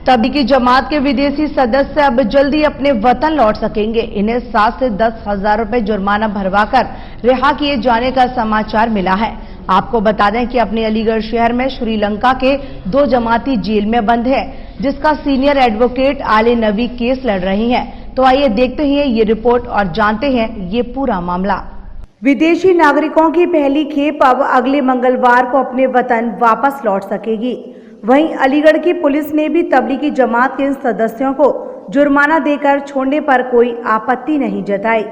तबलीगी जमात के विदेशी सदस्य अब जल्दी अपने वतन लौट सकेंगे। इन्हें 7 से 10 हजार रुपए जुर्माना भरवाकर रिहा किए जाने का समाचार मिला है। आपको बता दें कि अपने अलीगढ़ शहर में श्रीलंका के 2 जमाती जेल में बंद है, जिसका सीनियर एडवोकेट आले नबी केस लड़ रही हैं। तो आइए देखते हैं ये रिपोर्ट और जानते हैं ये पूरा मामला। विदेशी नागरिकों की पहली खेप अब अगले मंगलवार को अपने वतन वापस लौट सकेगी। वहीं अलीगढ़ की पुलिस ने भी तबलीगी जमात के इन सदस्यों को जुर्माना देकर छोड़ने पर कोई आपत्ति नहीं जताई।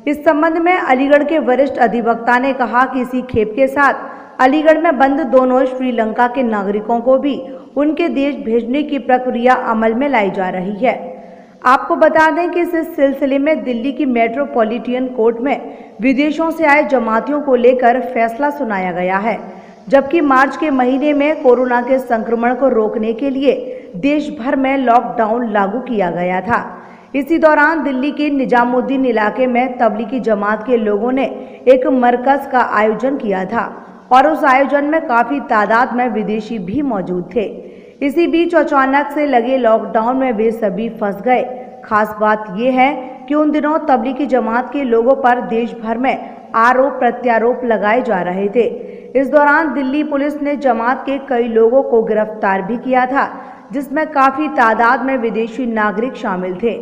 इस संबंध में अलीगढ़ के वरिष्ठ अधिवक्ता ने कहा कि इसी खेप के साथ अलीगढ़ में बंद दोनों श्रीलंका के नागरिकों को भी उनके देश भेजने की प्रक्रिया अमल में लाई जा रही है। आपको बता दें कि इस सिलसिले में दिल्ली की मेट्रोपॉलिटन कोर्ट में विदेशों से आए जमातियों को लेकर फैसला सुनाया गया है, जबकि मार्च के महीने में कोरोना के संक्रमण को रोकने के लिए देश भर में लॉकडाउन लागू किया गया था। इसी दौरान दिल्ली के निजामुद्दीन इलाके में तबलीगी जमात के लोगों ने एक मरकज का आयोजन किया था और उस आयोजन में काफी तादाद में विदेशी भी मौजूद थे। इसी बीच अचानक से लगे लॉकडाउन में वे सभी फंस गए। खास बात यह है कि उन दिनों तबलीगी जमात के लोगों पर देश भर में आरोप प्रत्यारोप लगाए जा रहे थे। इस दौरान दिल्ली पुलिस ने जमात के कई लोगों को गिरफ्तार भी किया था, जिसमें काफी तादाद में विदेशी नागरिक शामिल थे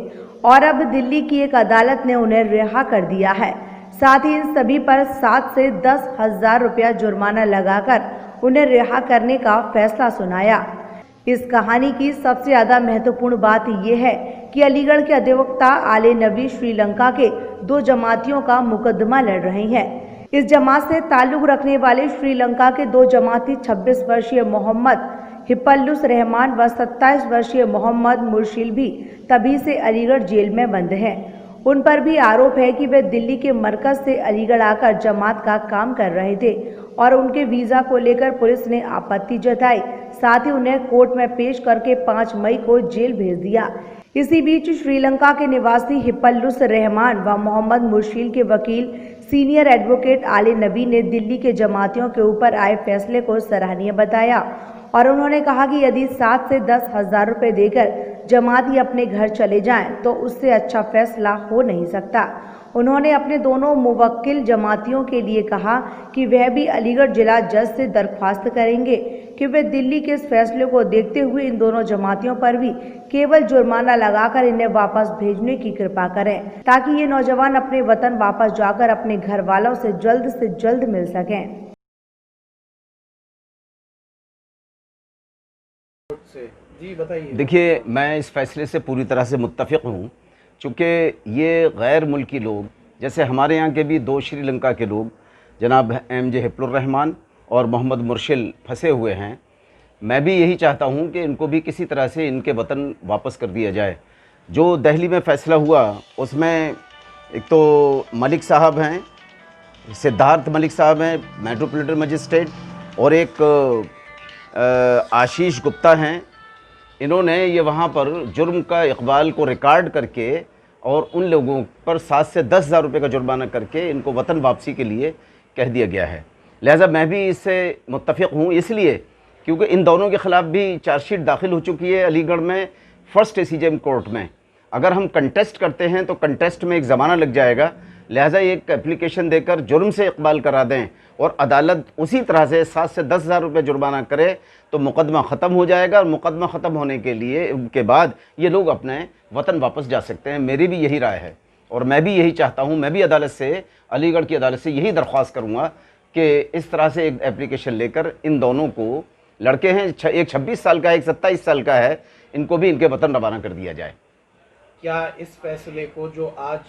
और अब दिल्ली की एक अदालत ने उन्हें रिहा कर दिया है। साथ ही इन सभी पर 7 से 10 हजार रुपया जुर्माना लगाकर उन्हें रिहा करने का फैसला सुनाया। इस कहानी की सबसे ज्यादा महत्वपूर्ण बात यह है कि अलीगढ़ के अधिवक्ता आले नबी श्रीलंका के 2 जमातियों का मुकदमा लड़ रहे हैं। इस जमात से ताल्लुक रखने वाले श्रीलंका के 2 जमाती 26 वर्षीय मोहम्मद हिप्पल्लुस रहमान व 27 वर्षीय मोहम्मद मुर्शिल भी तभी से अलीगढ़ जेल में बंद हैं। उन पर भी आरोप है कि वे दिल्ली के मरकज से अलीगढ़ आकर जमात का काम कर रहे थे और उनके वीजा को लेकर पुलिस ने आपत्ति जताई। साथ ही उन्हें कोर्ट में पेश करके 5 मई को जेल भेज दिया। इसी बीच श्रीलंका के निवासी हिप्पल्लुस रहमान व मोहम्मद मुर्शिल के वकील सीनियर एडवोकेट आले नबी ने दिल्ली के जमातियों के ऊपर आए फैसले को सराहनीय बताया और उन्होंने कहा कि यदि 7 से 10 हजार रुपए देकर जमाती अपने घर चले जाएं तो उससे अच्छा फैसला हो नहीं सकता। उन्होंने अपने दोनों मुवक्किल जमातियों के लिए कहा कि वह भी अलीगढ़ जिला जज से दरख्वास्त करेंगे कि वे दिल्ली के इस फैसले को देखते हुए इन दोनों जमातियों पर भी केवल जुर्माना लगाकर इन्हें वापस भेजने की कृपा करें, ताकि ये नौजवान अपने वतन वापस जाकर अपने घर वालों से जल्द मिल सकें। जी बताइए। देखिए, मैं इस फैसले से पूरी तरह से मुत्तफ़िक़ हूँ, चूँकि ये गैर मुल्की लोग, जैसे हमारे यहाँ के भी 2 श्रीलंका के लोग जनाब MJ हिप्पल्लुस रहमान और मोहम्मद मुर्शिल फंसे हुए हैं। मैं भी यही चाहता हूँ कि इनको भी किसी तरह से इनके वतन वापस कर दिया जाए। जो दिल्ली में फ़ैसला हुआ उसमें एक तो मलिक साहब हैं, सिद्धार्थ मलिक साहब हैं मेट्रोपॉलिटन मजिस्ट्रेट, और एक आशीष गुप्ता हैं। इन्होंने ये वहाँ पर जुर्म का इकबाल को रिकॉर्ड करके और उन लोगों पर 7 से 10 हज़ार रुपये का जुर्माना करके इनको वतन वापसी के लिए कह दिया गया है। लिहाजा मैं भी इससे मुत्तफ़िक़ हूँ, इसलिए क्योंकि इन दोनों के ख़िलाफ़ भी चार्जशीट दाखिल हो चुकी है अलीगढ़ में फ़र्स्ट ACJM कोर्ट में। अगर हम कंटेस्ट करते हैं तो कंटेस्ट में एक ज़माना लग जाएगा। लिहाजा एक एप्लीकेशन देकर जुर्म से इकबाल करा दें और अदालत उसी तरह से 7 से 10 हज़ार रुपये जुर्माना करे तो मुकदमा ख़त्म हो जाएगा, और मुकदमा ख़त्म होने के लिए के बाद ये लोग अपने वतन वापस जा सकते हैं। मेरी भी यही राय है और मैं भी यही चाहता हूँ। मैं भी अदालत से, अलीगढ़ की अदालत से यही दरख्वास्त करूँगा कि इस तरह से एक एप्लीकेशन लेकर इन दोनों को, लड़के हैं, एक 26 साल का है, एक 27 साल का है, इनको भी इनके वतन रवाना कर दिया जाए। क्या इस फैसले को जो आज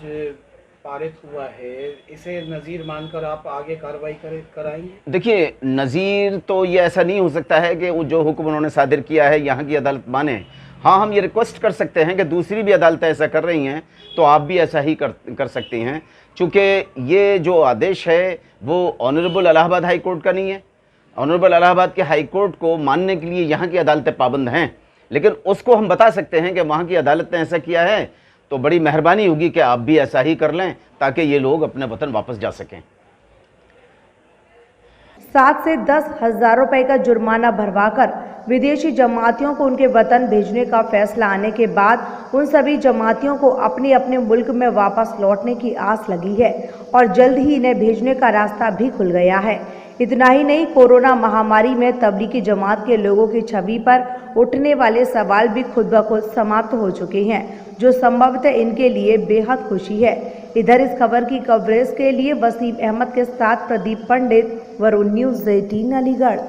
पारित हुआ है, इसे नज़ीर मानकर आप आगे कार्रवाई कराएंगे? देखिए, नज़ीर तो ये ऐसा नहीं हो सकता है कि जो हुक्म उन्होंने सादिर किया है यहाँ की अदालत माने। हाँ, हम ये रिक्वेस्ट कर सकते हैं कि दूसरी भी अदालतें ऐसा कर रही हैं तो आप भी ऐसा ही कर सकती हैं, चूँकि ये जो आदेश है वो ऑनरेबल इलाहाबाद हाई कोर्ट का नहीं है। ऑनरेबल इलाहाबाद के हाई कोर्ट को मानने के लिए यहाँ की अदालतें पाबंद हैं, लेकिन उसको हम बता सकते हैं कि वहाँ की अदालत ने ऐसा किया है, तो बड़ी मेहरबानी होगी कि आप भी ऐसा ही कर लें ताकि ये लोग अपने वतन वापस जा सकें। 7 से 10 हजार रुपए का जुर्माना भरवाकर विदेशी जमातियों को उनके वतन भेजने का फैसला आने के बाद उन सभी जमातियों को अपने अपने मुल्क में वापस लौटने की आस लगी है और जल्द ही इन्हें भेजने का रास्ता भी खुल गया है। इतना ही नहीं, कोरोना महामारी में तबलीगी जमात के लोगों की छवि पर उठने वाले सवाल भी खुद ब खुद समाप्त हो चुके हैं, जो संभवतः इनके लिए बेहद खुशी है। इधर इस खबर की कवरेज के लिए वसीम अहमद के साथ प्रदीप पंडित, वरुण न्यूज़ 18 अलीगढ़।